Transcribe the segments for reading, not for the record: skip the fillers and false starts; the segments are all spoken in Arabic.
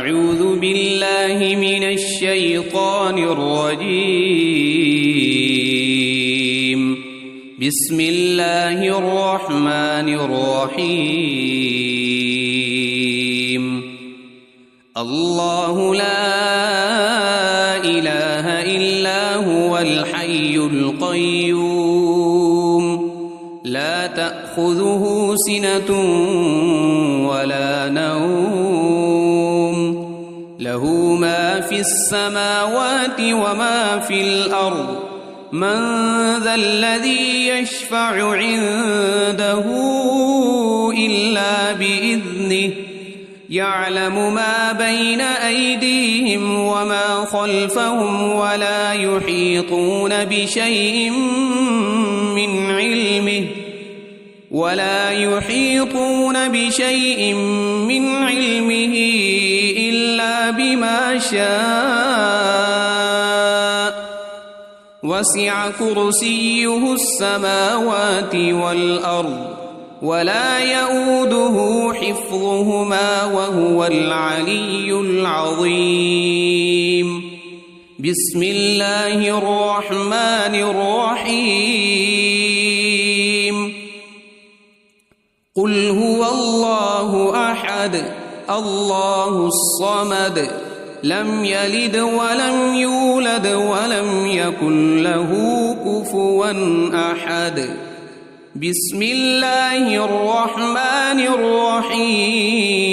أعوذ بالله من الشيطان الرجيم. بسم الله الرحمن الرحيم. الله لا إله إلا هو الحي القيوم لا تأخذه سنة ولا نوم له ما في السماوات وما في الأرض من ذا الذي يشفع عنده إلا بإذنه يعلم ما بين أيديهم وما خلفهم ولا يحيطون بشيء من علمه إلا بما شاء وسع كرسيه السماوات والأرض ولا يؤوده حفظهما وهو العلي العظيم. بسم الله الرحمن الرحيم. قل هو الله أحد الله الصمد لم يلد ولم يولد ولم يكن له كفوا أحد. بسم الله الرحمن الرحيم.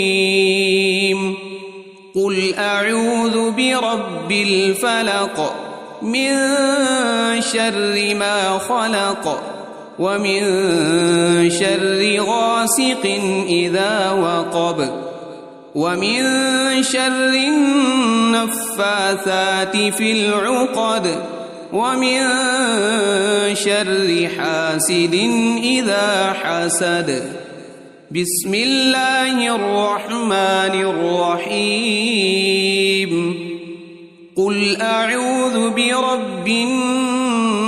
قل أعوذ برب الفلق من شر ما خلق ومن شر غاسق إذا وقب ومن شر النفاثات في العقد ومن شر حاسد إذا حسد. بسم الله الرحمن الرحيم. قل أعوذ برب الناس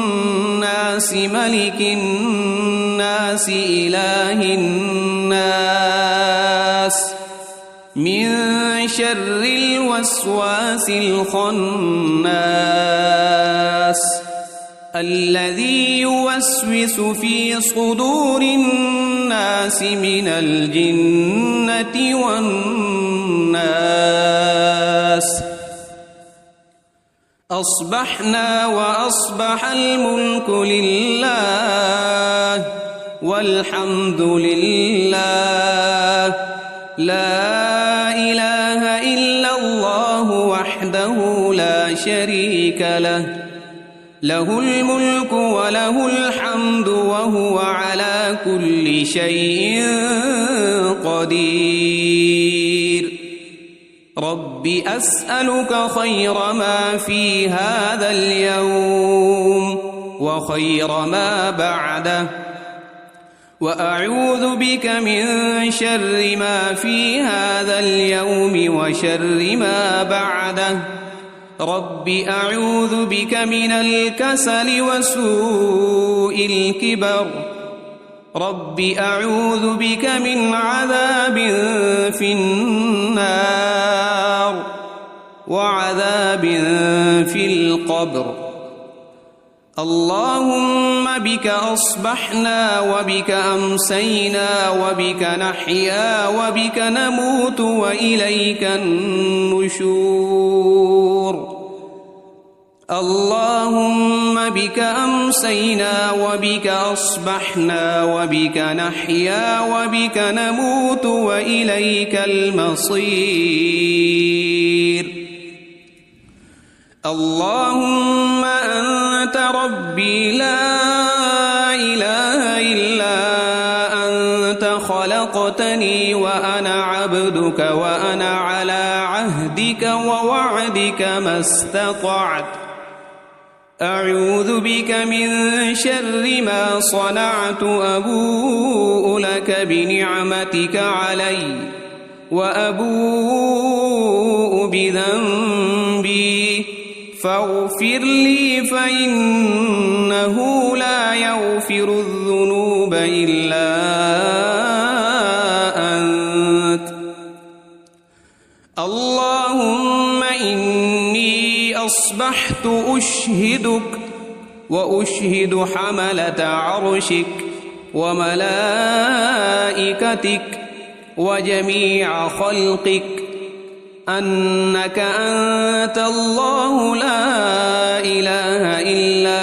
ملك الناس إله الناس من شر الوسواس الخناس الذي يوسوس في صدور الناس من الجنة والناس. أصبحنا وأصبح الملك لله والحمد لله لا إله إلا الله وحده لا شريك له له الملك وله الحمد وهو على كل شيء قدير. رب أسألك خير ما في هذا اليوم وخير ما بعده وأعوذ بك من شر ما في هذا اليوم وشر ما بعده. رب أعوذ بك من الكسل وسوء الكبر. رب أعوذ بك من عذاب في النار وعذاب في القبر. اللهم بك أصبحنا وبك أمسينا وبك نحيا وبك نموت وإليك النشور. اللهم بك أمسينا وبك أصبحنا وبك نحيا وبك نموت وإليك المصير. اللهم أنت ربي لا إله إلا أنت خلقتني وأنا عبدك وأنا على عهدك ووعدك ما استطعت. أعوذ بك من شر ما صنعت أبوء لك بنعمتك علي وأبوء بذنبي فاغفر لي فإنه لا يغفر الذنوب إلا أنت. اللهم إني أصبحت أشهدك وأشهد حملة عرشك وملائكتك وجميع خلقك أنك أنت الله لا إله إلا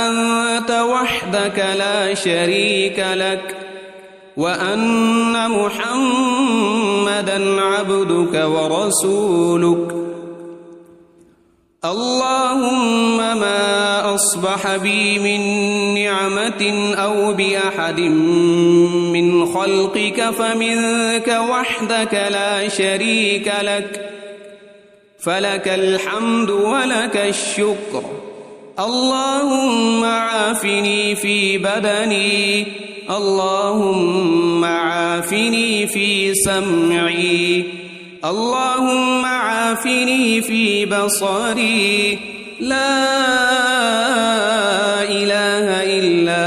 أنت وحدك لا شريك لك وأن محمدًا عبدك ورسولك. اللهم ما أصبح بي من نعمة أو بأحد من خلقك فمنك وحدك لا شريك لك فلك الحمد ولك الشكر. اللهم عافني في بدني اللهم عافني في سمعي اللهم عافني في بصري لا إله إلا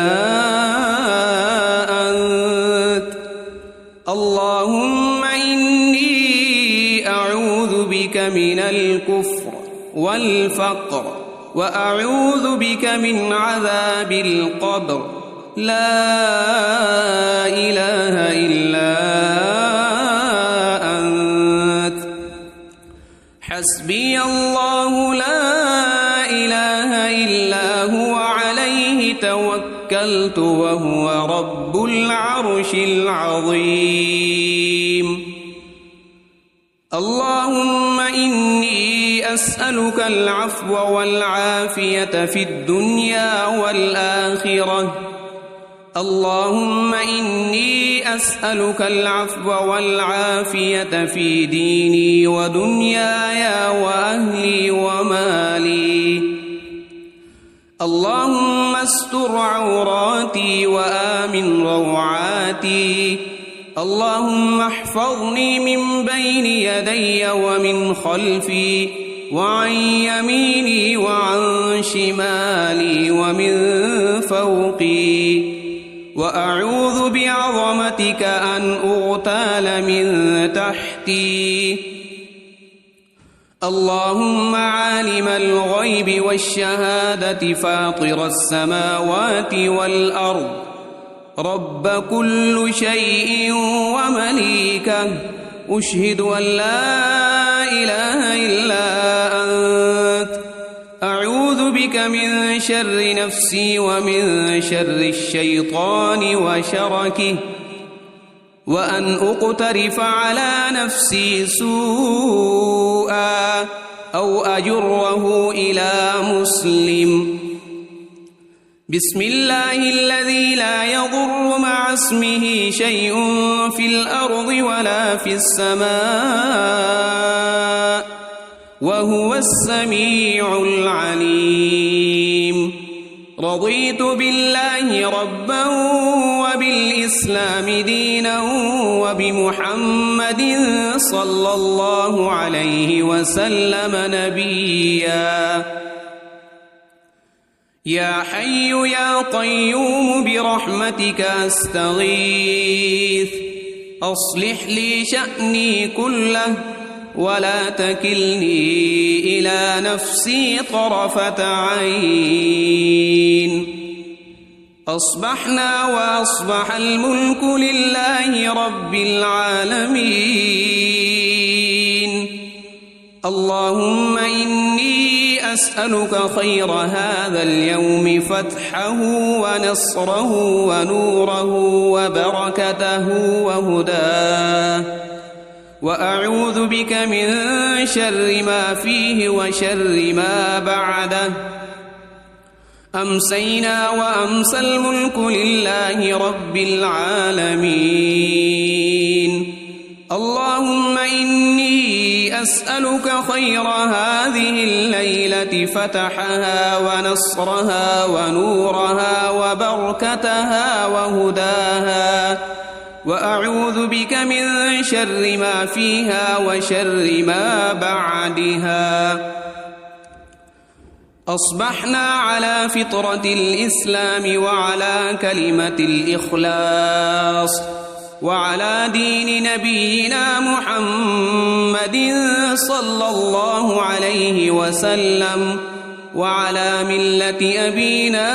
أنت. اللهم إني أعوذ بك من الكفر والفقر وأعوذ بك من عذاب القبر لا إله إلا أنت. حسبي الله لا إله إلا هو عليه توكلت وهو رب العرش العظيم. اللهم إني أسألك العفو والعافية في الدنيا والآخرة. اللهم إني أسألك العفو والعافية في ديني ودنياي وأهلي ومالي. اللهم استر عوراتي وآمن روعاتي. اللهم احفظني من بين يدي ومن خلفي وعن يميني وعن شمالي ومن فوقي وأعوذ بعظمتك أن أغتال من تحتي. اللهم عالم الغيب والشهادة فاطر السماوات والأرض رب كل شيء ومليكه أشهد أن لا إله إلا أنت. أعوذ بك من شر نفسي ومن شر الشيطان وشركه وأن أقترف على نفسي سوءا أو أجره إلى مسلم. بسم الله الذي لا يضر مع اسمه شيء في الأرض ولا في السماء وهو السميع العليم. رضيت بالله ربا وبالإسلام دينا وبمحمد صلى الله عليه وسلم نبيا. يا حي يا قيوم برحمتك أستغيث أصلح لي شأني كله ولا تكلني إلى نفسي طرفة عين. أصبحنا وأصبح الملك لله رب العالمين. اللهم إني أسألك خير هذا اليوم فتحه ونصره ونوره وبركته وهداه وأعوذ بك من شر ما فيه وشر ما بعده. أمسينا وأمسى الملك لله رب العالمين. اللهم إني أسألك خير هذه الليلة فتحها ونصرها ونورها وبركتها وهداها وأعوذ بك من شر ما فيها وشر ما بعدها. أصبحنا على فطرة الإسلام وعلى كلمة الإخلاص وعلى دين نبينا محمد صلى الله عليه وسلم، وعلى ملة أبينا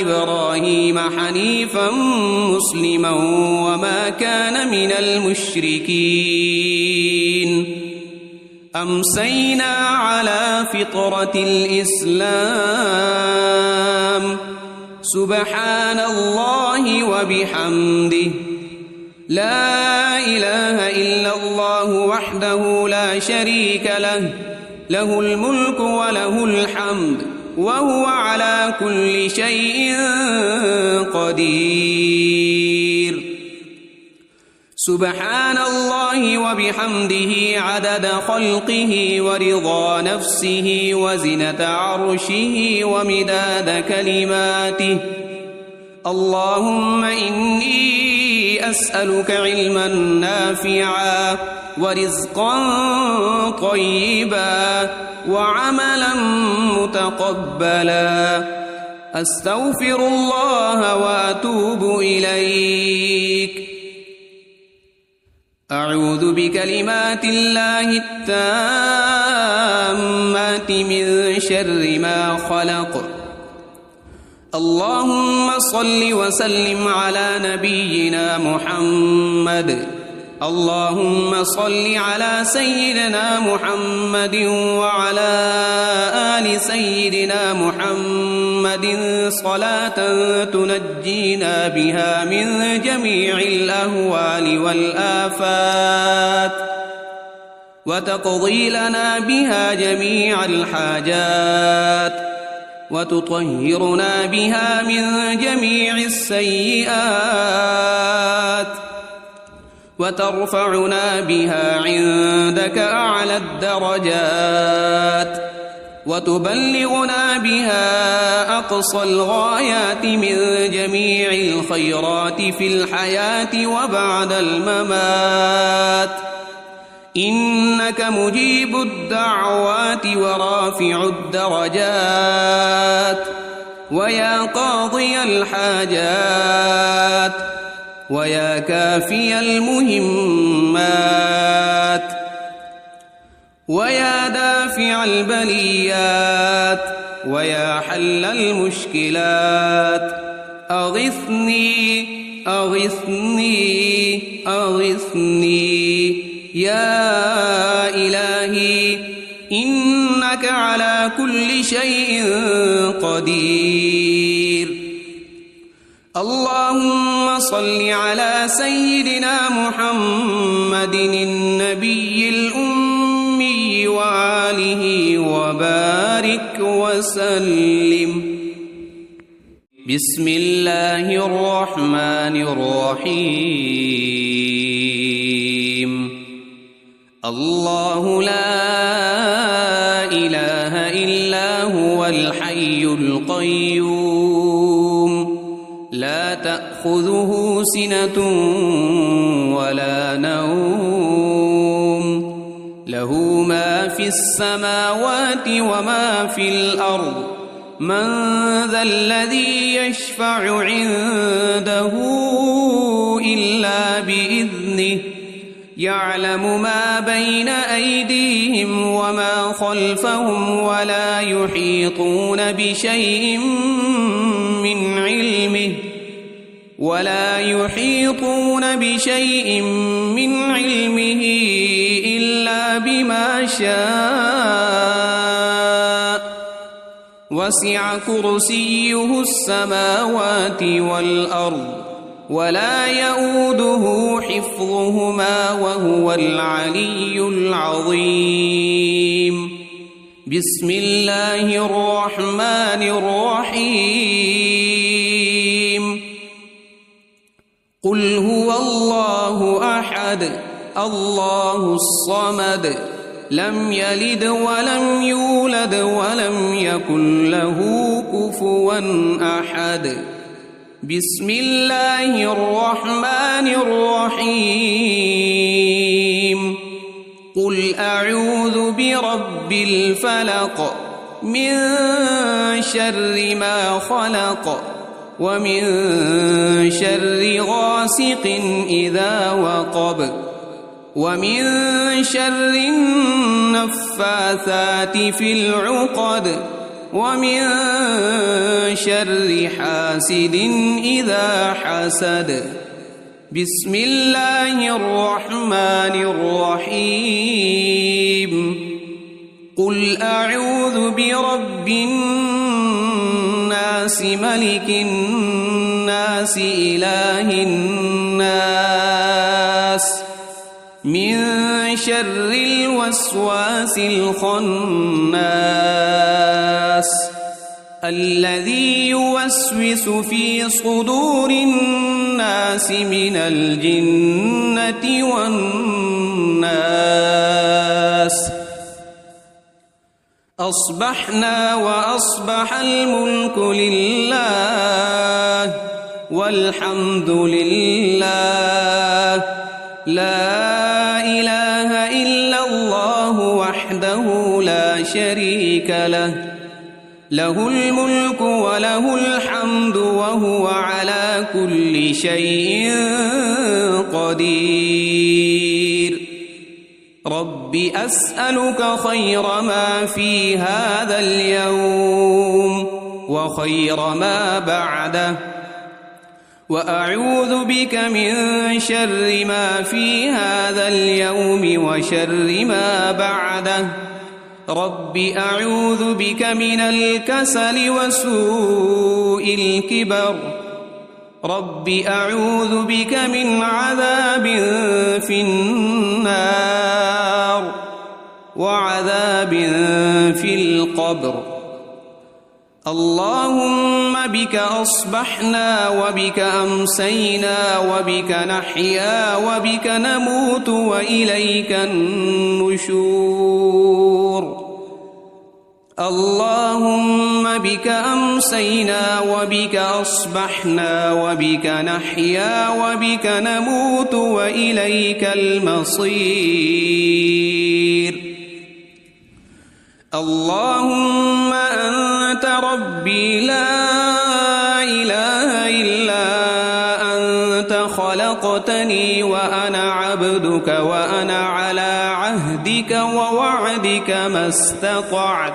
إبراهيم حنيفا مسلما وما كان من المشركين. أمسينا على فطرة الإسلام، سبحان الله وبحمده، لا إله إلا الله وحده لا شريك له، له الملك وله الحمد وهو على كل شيء قدير. سبحان الله وبحمده عدد خلقه ورضا نفسه وزنة عرشه ومداد كلماته. اللهم إني أسألك علما نافعا ورزقا طيبا وعملا متقبلا. أستغفر الله وأتوب إليك. أعوذ بكلمات الله التامات من شر ما خلق. اللهم صل وسلم على نبينا محمد. اللهم صل على سيدنا محمد وعلى آل سيدنا محمد صلاة تنجينا بها من جميع الأهوال والآفات، وتقضي لنا بها جميع الحاجات، وتطهرنا بها من جميع السيئات، وترفعنا بها عندك أعلى الدرجات، وتبلغنا بها أقصى الغايات من جميع الخيرات في الحياة وبعد الممات. إنك مجيب الدعوات ورافع الدرجات، ويا قاضي الحاجات، ويا كافي المهمات، ويا دافع البليات، ويا حل المشكلات. أغثني أغثني أغثني يا إلهي، إنك على كل شيء قدير. اللهم صل على سيدنا محمد النبي الأمي وآله وبارك وسلم. بسم الله الرحمن الرحيم. الله لا إله إلا هو الحي القيوم، لا تأخذه سنة ولا نوم، له ما في السماوات وما في الأرض. من ذا الذي يشفع عنده إلا بإذنه، يعلم ما بين أيديهم وما خلفهم، ولا يحيطون بشيء من علمه إلا بما شاء. وسع كرسيه السماوات والأرض، ولا يؤوده حفظهما، وهو العلي العظيم. بسم الله الرحمن الرحيم. قل هو الله أحد الله الصمد، لم يلد ولم يولد ولم يكن له كفوا أحد. بسم الله الرحمن الرحيم. قل أعوذ برب الفلق من شر ما خلق، ومن شر غاسق إذا وقب ومن شر النفاثات في العقد ومن شر حاسد إذا حسد. بسم الله الرحمن الرحيم. قل أعوذ برب الناس ملك الناس إله الناس من شر الوسواس الخناس الذي يوسوس في صدور الناس من الجنة والناس. أصبحنا وأصبح الملك لله والحمد لله لا إله إلا الله وحده لا شريك له له الملك وله الحمد وهو على كل شيء قدير. رب أسألك خير ما في هذا اليوم وخير ما بعده وأعوذ بك من شر ما في هذا اليوم وشر ما بعده. رب أعوذ بك من الكسل وسوء الكبر. رب أعوذ بك من عذاب في النار وعذاب في القبر. اللهم بك أصبحنا وبك أمسينا وبك نحيا وبك نموت وإليك النشور. اللهم بك أمسينا وبك أصبحنا وبك نحيا وبك نموت وإليك المصير. اللهم أنت ربي لا إله إلا أنت خلقتني وأنا عبدك وأنا على عهدك ووعدك ما استطعت.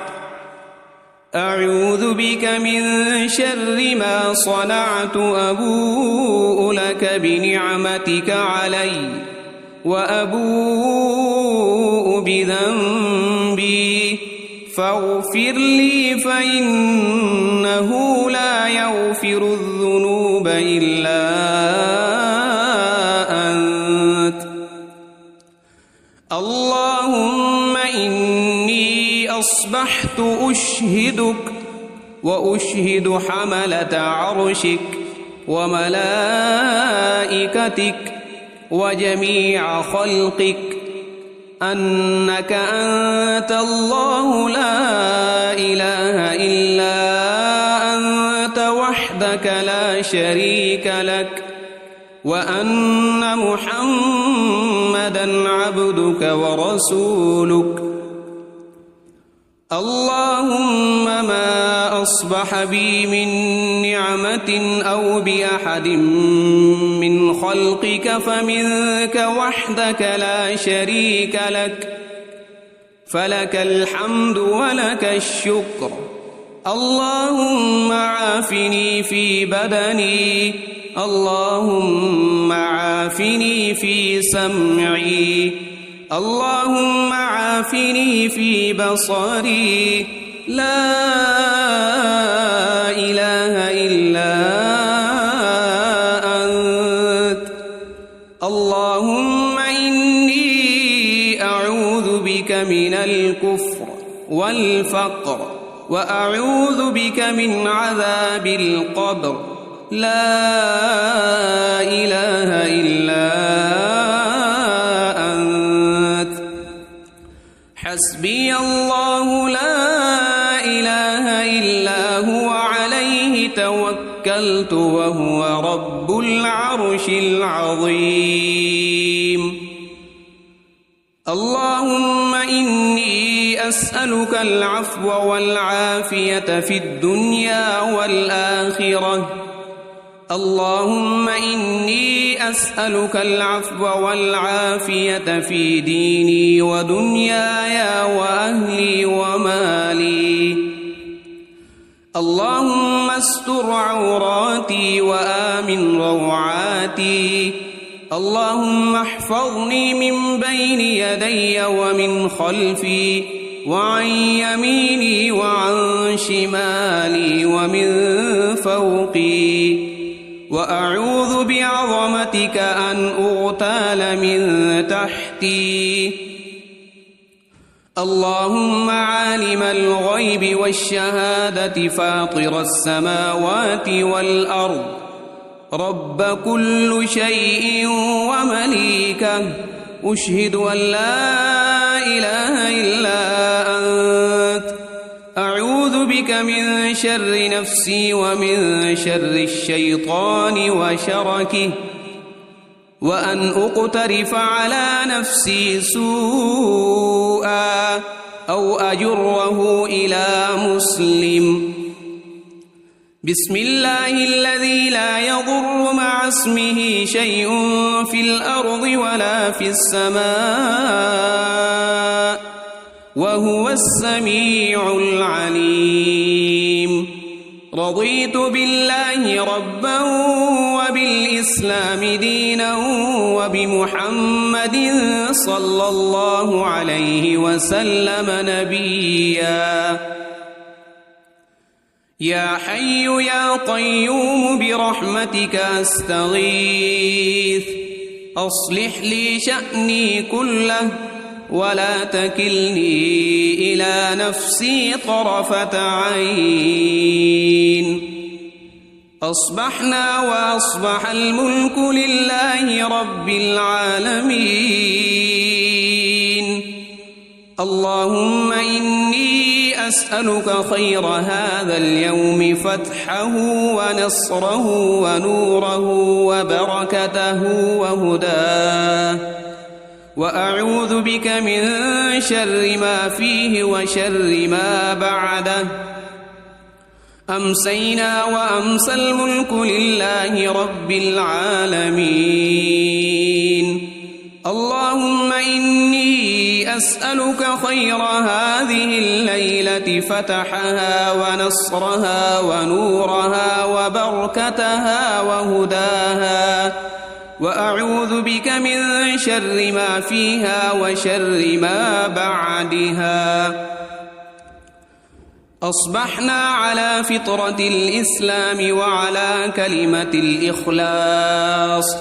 أعوذ بك من شر ما صنعت. أبوء لك بنعمتك علي وأبوء بذنبي فاغفر لي فإنه لا يغفر الذنوب إلا أنت. اللهم إني أصبحت أشهدك وأشهد حملة عرشك وملائكتك وجميع خلقك أنك أنت الله لا إله إلا أنت وحدك لا شريك لك وأن محمدًا عبدك ورسولك. اللهم ما أصبح بي من نعمة أو بأحد من خلقك فمنك وحدك لا شريك لك فلك الحمد ولك الشكر. اللهم عافني في بدني اللهم عافني في سمعي اللهم عافني في بصري لا إله إلا أنت. اللهم إني أعوذ بك من الكفر والفقر وأعوذ بك من عذاب القبر لا إله إلا أنت. حسبي الله لا إله إلا هو عليه توكلت وهو رب العرش العظيم. اللهم إني أسألك العفو والعافية في الدنيا والآخرة اللهم إني أسألك العفو والعافية في ديني ودنياي وأهلي ومالي. اللهم استر عوراتي وآمن روعاتي. اللهم احفظني من بين يدي ومن خلفي وعن يميني وعن شمالي ومن فوقي، وأعوذ بعظمتك أن أغتال من تحتي. اللهم عالم الغيب والشهادة فاطر السماوات والأرض، رب كل شيء ومليكه، أشهد أن لا إله إلا أنت، أعوذ بك من شر نفسي ومن شر الشيطان وشركه، وأن أقترف على نفسي سوءا أو أجره إلى مسلم. بسم الله الذي لا يضر مع اسمه شيء في الأرض ولا في السماء، وهو السميع العليم. رضيت بالله ربا وبالإسلام دينا وبمحمد صلى الله عليه وسلم نبيا. يا حي يا قيوم برحمتك أستغيث، أصلح لي شأني كله ولا تكلني إلى نفسي طرفة عين. أصبحنا وأصبح الملك لله رب العالمين. اللهم إني أسألك خير هذا اليوم، فتحه ونصره ونوره وبركته وهداه، وأعوذ بك من شر ما فيه وشر ما بعده. أمسينا وأمسى الملك لله رب العالمين. اللهم إني أسألك خير هذه الليلة، فتحها ونصرها ونورها وبركتها وهداها، وأعوذ بك من شر ما فيها وشر ما بعدها. أصبحنا على فطرة الإسلام وعلى كلمة الإخلاص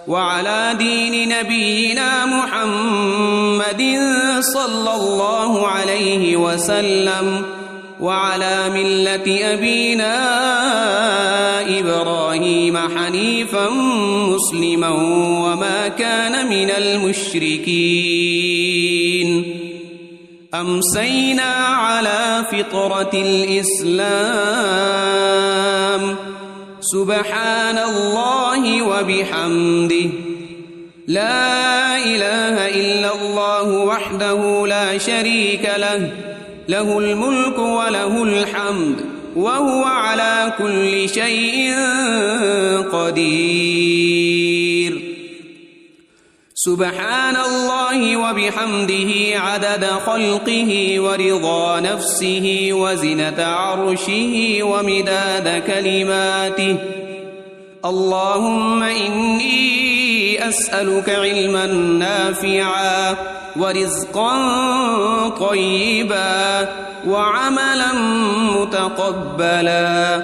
وعلى دين نبينا محمد صلى الله عليه وسلم، وعلى ملة أبينا إبراهيم حنيفا مسلما وما كان من المشركين. أمسينا على فطرة الإسلام. سبحان الله وبحمده، لا إله إلا الله وحده لا شريك له، له الملك وله الحمد وهو على كل شيء قدير. سبحان الله وبحمده عدد خلقه ورضا نفسه وزنة عرشه ومداد كلماته. اللهم إني أسألك علما نافعا ورزقا طيبا وعملا متقبلا.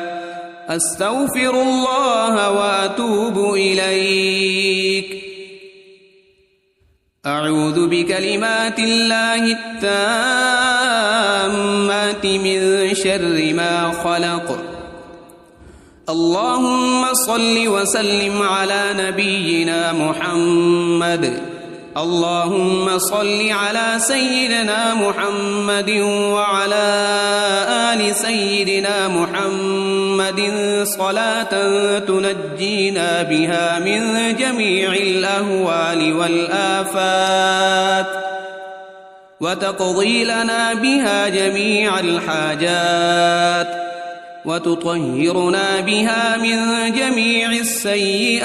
أستغفر الله وأتوب إليك. أعوذ بكلمات الله التامات من شر ما خلق. اللهم صل وسلم على نبينا محمد. اللهم صل على سيدنا محمد وعلى آل سيدنا محمد صلاة تنجينا بها من جميع الأهوال والآفات، وتقضي لنا بها جميع الحاجات، وتطهرنا بها من جميع السيئات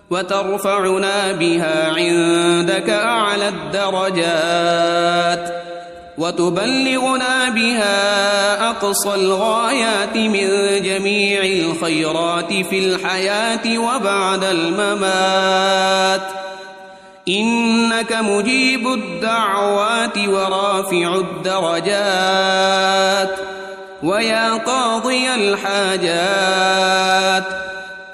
وترفعنا بها عندك أعلى الدرجات وتبلغنا بها أقصى الغايات من جميع الخيرات في الحياة وبعد الممات إنك مجيب الدعوات ورافع الدرجات ويا قاضي الحاجات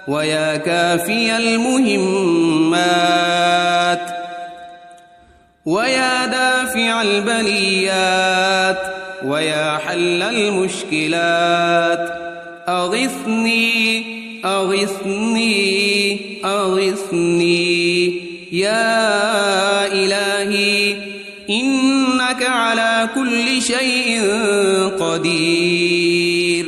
ويا كافي المهمات ويا دافع البليات ويا حل المشكلات أغثني أغثني أغثني يا إلهي إنك على كل شيء قدير.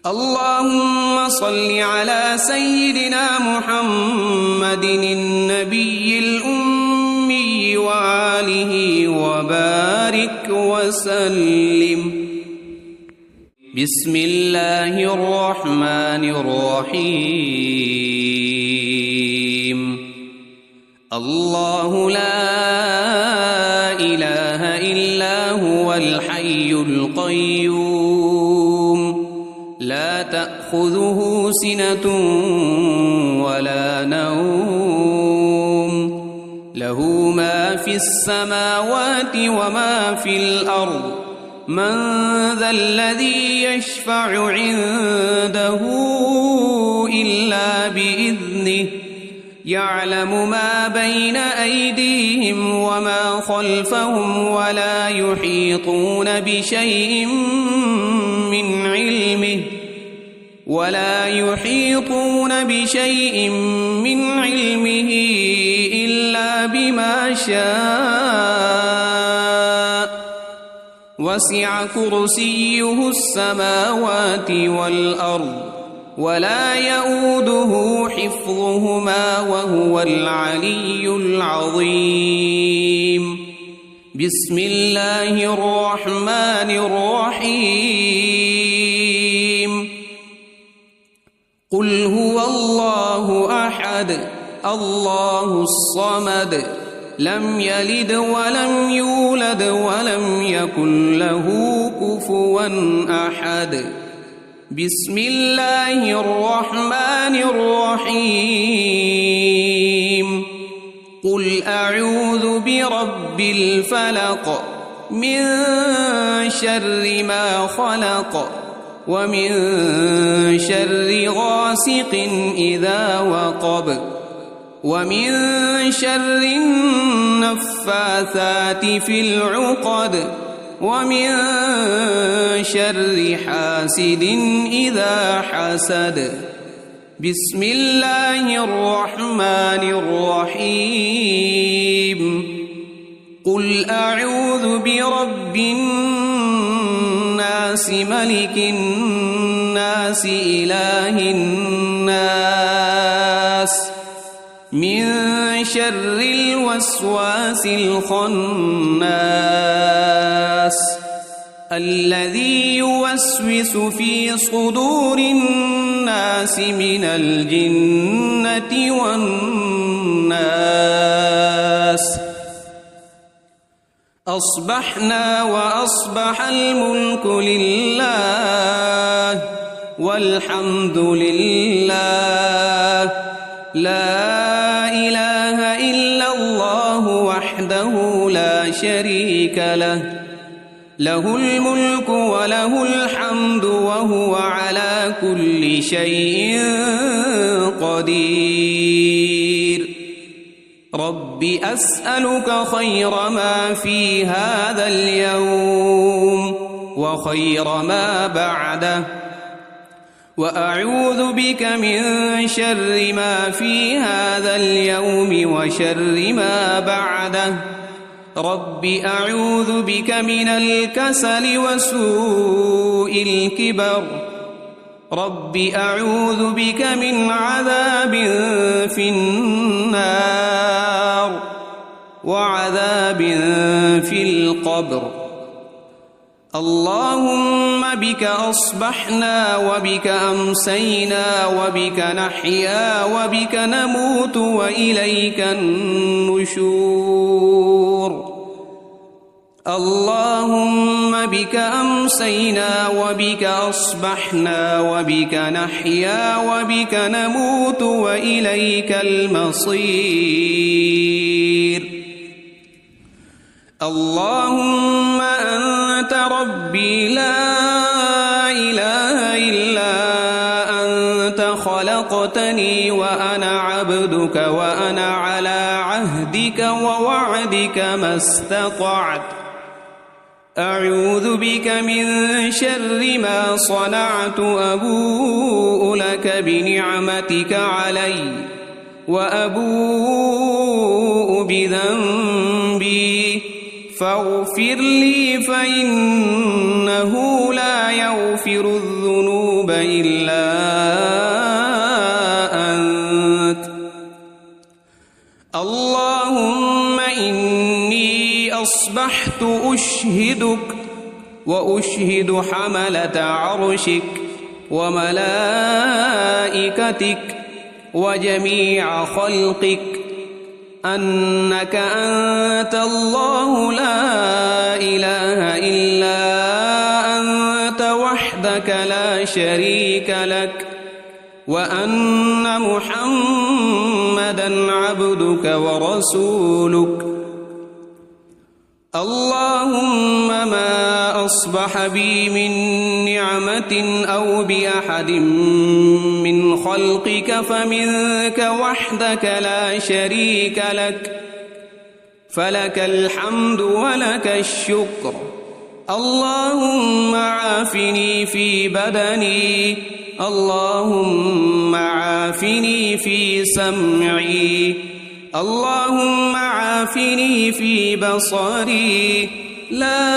اللهم صل على سيدنا محمد النبي الأمي وآله وبارك وسلم. بسم الله الرحمن الرحيم. الله لا إله إلا هو الحي القيوم لا تأخذه سنة ولا نوم له ما في السماوات وما في الأرض من ذا الذي يشفع عنده إلا بإذنه يعلم ما بين أيديهم وما خلفهم ولا يحيطون بشيء من علمه إلا بما شاء وسع كرسيه السماوات والأرض ولا يؤوده حفظهما وهو العلي العظيم. بسم الله الرحمن الرحيم. قل هو الله أحد الله الصمد لم يلد ولم يولد ولم يكن له كفوا أحد. بسم الله الرحمن الرحيم. قل أعوذ برب الفلق من شر ما خلق ومن شر غاسق إذا وقب ومن شر النفاثات في العقد ومن شر حاسد إذا حسد. بسم الله الرحمن الرحيم. قل أعوذ برب الناس ملك الناس إله الناس من شر الوسواس الخناس الذي يوسوس في صدور الناس من الجنة والناس. أصبحنا وأصبح الملك لله والحمد لله لا إله إلا الله وحده لا شريك له له الملك وله الحمد وهو على كل شيء قدير. رب أسألك خير ما في هذا اليوم وخير ما بعده وأعوذ بك من شر ما في هذا اليوم وشر ما بعده. رب أعوذ بك من الكسل وسوء الكبر. رب أعوذ بك من عذاب في النار وعذاب في القبر. اللهم بك أصبحنا وبك أمسينا وبك نحيا وبك نموت وإليك النشور اللهم بك أمسينا وبك أصبحنا وبك نحيا وبك نموت وإليك المصير اللهم أنت ربي لا إله إلا أنت خلقتني وأنا عبدك وأنا على عهدك ووعدك ما استطعت أعوذ بك من شر ما صنعت أبوء لك بنعمتك علي وأبوء بذنبي فاغفر لي فإنه لا يغفر الذنوب إلا أنت اللهم إني أصبحت أشهدك وأشهد حملة عرشك وملائكتك وجميع خلقك أنك أنت الله لا إله إلا أنت وحدك لا شريك لك وأن محمدًا عبدك ورسولك اللهم ما أصبح بي من نعمة أو بأحد من خلقك فمنك وحدك لا شريك لك فلك الحمد ولك الشكر اللهم عافني في بدني اللهم عافني في سمعي اللهم عافني في بصري لا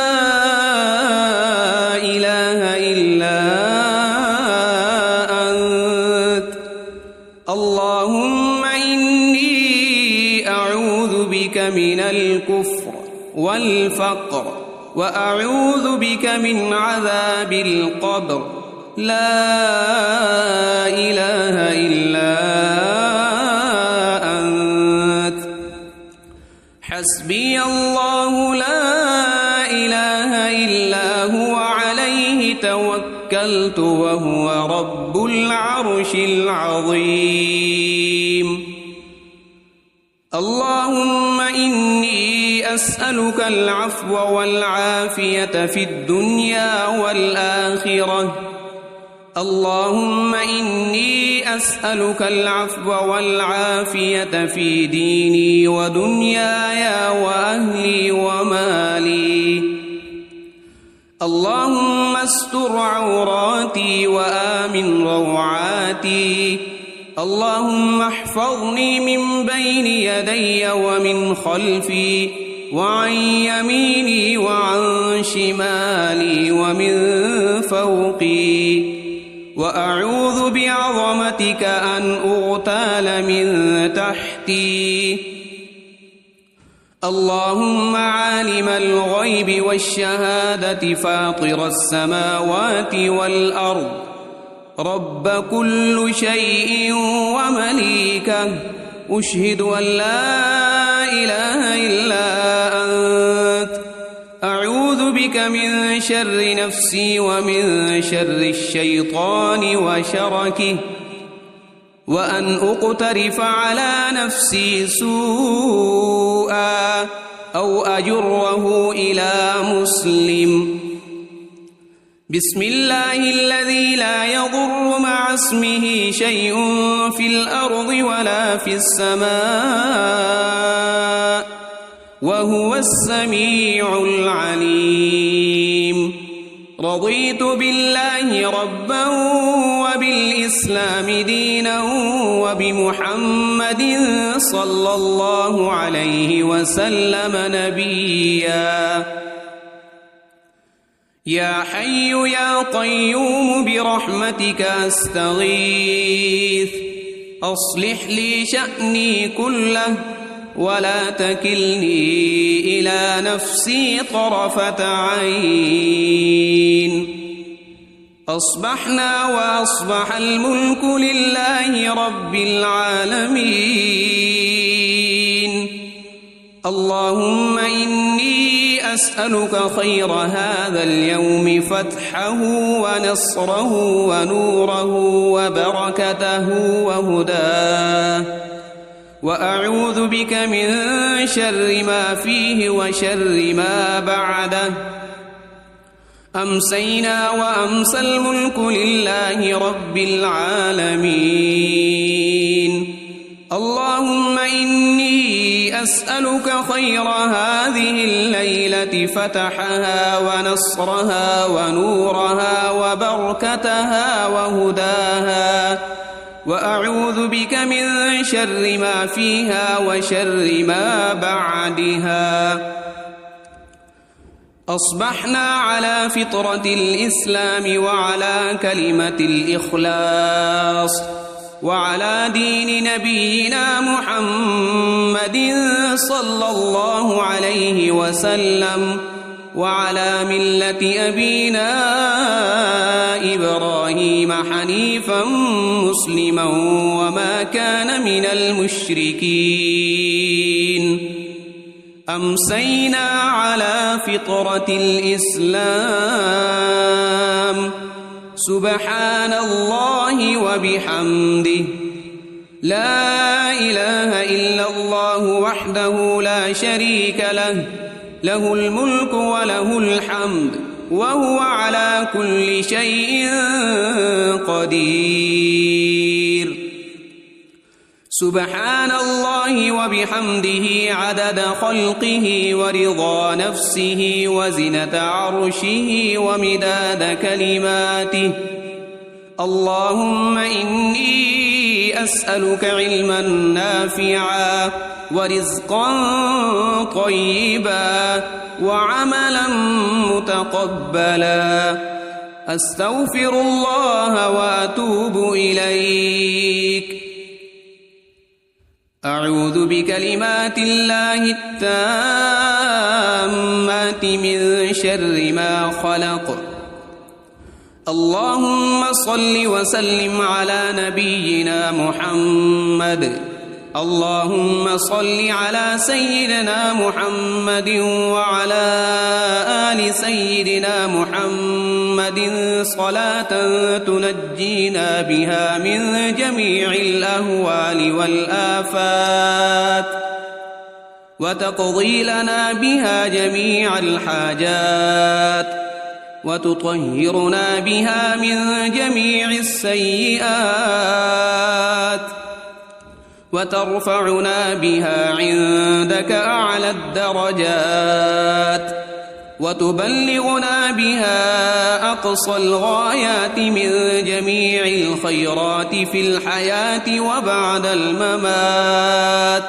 إله إلا أنت اللهم إني أعوذ بك من الكفر والفقر وأعوذ بك من عذاب القبر لا إله إلا أنت حسبي الله لا إله إلا هو عليه توكلت وهو رب العرش العظيم اللهم إني أسألك العفو والعافية في الدنيا والآخرة اللهم إني أسألك العفو والعافية في ديني ودنياي وأهلي ومالي اللهم استر عوراتي وآمن روعاتي اللهم احفظني من بين يدي ومن خلفي وعن يميني وعن شمالي ومن فوقي وأعوذ بعظمتك أن أغتال من تحتي اللهم عالم الغيب والشهادة فاطر السماوات والأرض رب كل شيء ومليكه أشهد أن لا إله إلا أنت أعوذ بك من شر نفسي ومن شر الشيطان وشركه وأن أقترف على نفسي سوءا أو أجره إلى مسلم بسم الله الذي لا يضر مع اسمه شيء في الأرض ولا في السماء وهو السميع العليم رضيت بالله ربا وبالإسلام دينا وبمحمد صلى الله عليه وسلم نبيا يا حي يا قيوم برحمتك أستغيث أصلح لي شأني كله ولا تكلني إلى نفسي طرفة عين. أصبحنا وأصبح الملك لله رب العالمين. اللهم إني أسألك خير هذا اليوم فتحه ونصره ونوره وبركته وهداه، وأعوذ بك من شر ما فيه وشر ما بعده. أمسينا وأمسى الملك لله رب العالمين. اللهم إني أسألك خير هذه الليلة فتحها ونصرها ونورها وبركتها وهداها، وأعوذ بك من شر ما فيها وشر ما بعدها. أصبحنا على فطرة الإسلام وعلى كلمة الإخلاص وعلى دين نبينا محمد صلى الله عليه وسلم، وعلى ملة أبينا إبراهيم حنيفا مسلما وما كان من المشركين. أمسينا على فطرة الإسلام. سبحان الله وبحمده، لا إله إلا الله وحده لا شريك له، له الملك وله الحمد وهو على كل شيء قدير. سبحان الله وبحمده عدد خلقه ورضا نفسه وزنة عرشه ومداد كلماته. اللهم إني أسألك علما نافعا ورزقا طيبا وعملا متقبلا. أستغفر الله وأتوب إليك. أعوذ بكلمات الله التامات من شر ما خلق. اللهم صل وسلم على نبينا محمد. اللهم صل على سيدنا محمد وعلى آل سيدنا محمد صلاة تنجينا بها من جميع الأهوال والآفات، وتقضي لنا بها جميع الحاجات، وتطهرنا بها من جميع السيئات، وترفعنا بها عندك أعلى الدرجات، وتبلغنا بها أقصى الغايات من جميع الخيرات في الحياة وبعد الممات.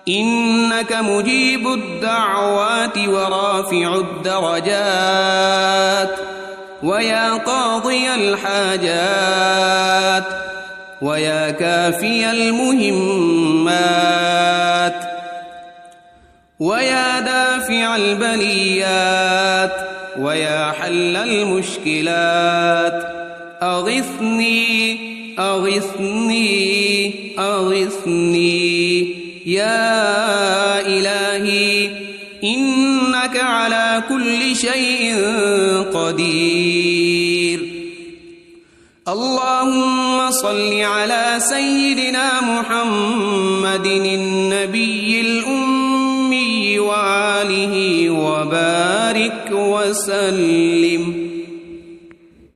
إنك مجيب الدعوات ورافع الدرجات، ويا قاضي الحاجات، ويا كافي المهمات، ويا دافع البليات، ويا حل المشكلات. أغثني أغثني أغثني يا إلهي، إنك على كل شيء قدير. اللهم صل على سيدنا محمد النبي الأمي وآله وبارك وسلم.